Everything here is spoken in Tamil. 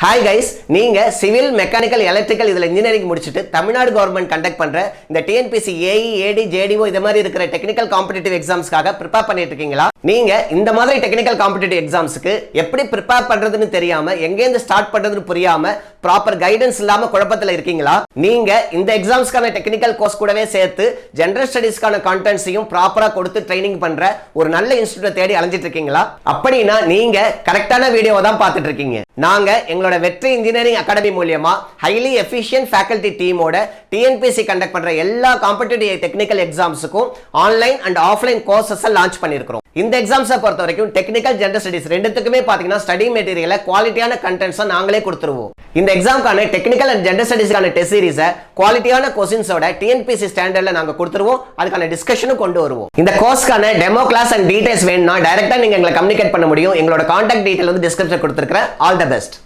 ஹாய் கைஸ், நீங்க சிவில் மெக்கானிக்கல் எலக்ட்ரிக்கல் இதுல இன்ஜினியரிங் முடிச்சுட்டு தமிழ்நாடு கவர்மெண்ட் கண்டக்ட் பண்ற இந்த டிஎன்பிசி ஏஇ ஏடி ஜேடிஓ இது மாதிரி இருக்கிற டெக்னிக்கல் காம்படிட்டிவ் எக்ஸாம்ஸ்க்காக ப்ரிப்பேர் பண்ணிட்டு இருக்கீங்களா? நீங்க இந்த மாதிரி டெக்னிக்கல் காம்படிட்டிவ் எக்ஸாம்ஸ்க்கு எப்படி ப்ரிப்பேர் பண்றதுன்னு தெரியாம எங்கேருந்து ஸ்டார்ட் பண்றதுன்னு புரியாம ப்ராப்பர் கைடன்ஸ் இல்லாம குழப்பத்துல இருக்கீங்களா? நீங்க இந்த எக்ஸாம்ஸ்க்கான டெக்னிக்கல் கோர்ஸ் கூடவே சேர்த்து ஜெனரல் ஸ்டடீஸ்க்கான கான்டென்ட்ஸையும் ப்ராப்பரா கொடுத்து ட்ரைனிங் பண்ற ஒரு நல்ல இன்ஸ்டிடியூட் தேடி அலைஞ்சிட்டு இருக்கீங்களா? அப்படின்னா நீங்க கரெக்டான வீடியோவை தான் பார்த்துட்டு இருக்கீங்க. நாங்க எங்களோட வெற்றி இன்ஜினியரிங் அகாடமி மூலமா ஹைலி எஃபிஷியன்ட் ஃபேக்கல்டி டீமோட டிஎன்பிசி கண்டக்ட் பண்ற எல்லா காம்படிட்டிவ் டெக்னிக்கல் எக்ஸாம்ஸுக்கும் online and offline courses launch பண்ணிருக்கோம். இந்த எக்ஸாம்ஸை பொறுத்த வரைக்கும் டெக்னிக்கல் ஜெனரல் ஸ்டடீஸ் ரெண்டுத்துக்குமே பாத்தீங்கன்னா ஸ்டடி மெட்டீரியலை குவாலிட்டியான கண்டென்ட்ஸை நாங்களே கொடுத்துருவோம். இந்த எக்ஸாம்க்கான டெக்னிக்கல் அண்ட் ஜெனரல் ஸ்டடீஸ்க்கான டெஸ்ட் சீரிஸை குவாலிட்டியான கொஸ்டின்ஸோட டிஎன்பிசி ஸ்டாண்டர்ட்ல நாங்க கொடுத்துருவோம். அதுக்கான டிஸ்கஷனும் கொண்டு வருவோம். இந்த கோர்ஸ்க்கான டெமோ கிளாஸ் அண்ட் டீடைல்ஸ் வேணும்னா டைரக்டா நீங்க எங்களை கம்யூனிகேட் பண்ண முடியும். எங்களோட கான்டாக்ட் டீடைல் வந்து டிஸ்கிரிப்ஷன் கொடுத்துருக்கேன். All the best.